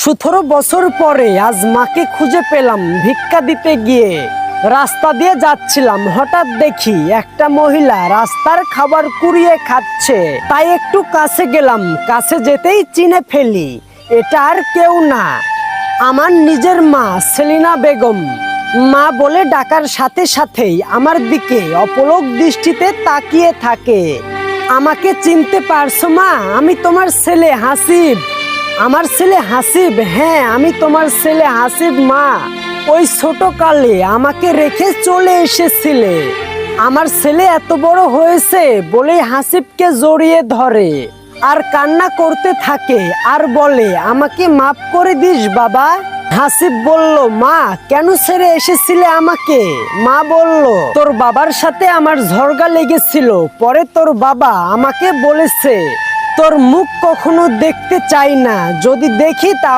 17 বছর পরে আজ মাকে খুঁজে পেলাম ভিক্ষা দিতে গিয়ে। রাস্তা দিয়ে যাচ্ছিলাম, হঠাৎ দেখি একটা মহিলা রাস্তার খাবার কুড়িয়ে খাচ্ছে। তাই একটু কাছে গেলাম, কাছে যেতেই চিনে ফেলি এটা আর কেউ না, আমার নিজের মা সেলিনা বেগম। মা বলে ডাকার সাথে সাথেই আমার দিকে অপলক দৃষ্টিতে তাকিয়ে থাকে। আমাকে চিনতে পারছো মা? আমি তোমার ছেলে হাসিব। আমার ছেলে হাসিব? হ্যাঁ, আমি তোমার ছেলে হাসিব মা। ওই ছোট কালে আমাকে রেখে চলে এসেছিলে। আমার ছেলে এত বড় হয়েছে বলে হাসিবকে জড়িয়ে ধরে আর কান্না করতে থাকে আর বলে, আমাকে মাফ করে দিস বাবা। হাসিব বলল, মা কেন ছেড়ে এসেছিলে আমাকে? মা বলল, তোর বাবার সাথে আমার ঝগড়া লেগেছিল, পরে তোর বাবা আমাকে বলেছে তোর মুখ কখনো দেখতে চাই না, যদি দেখি তা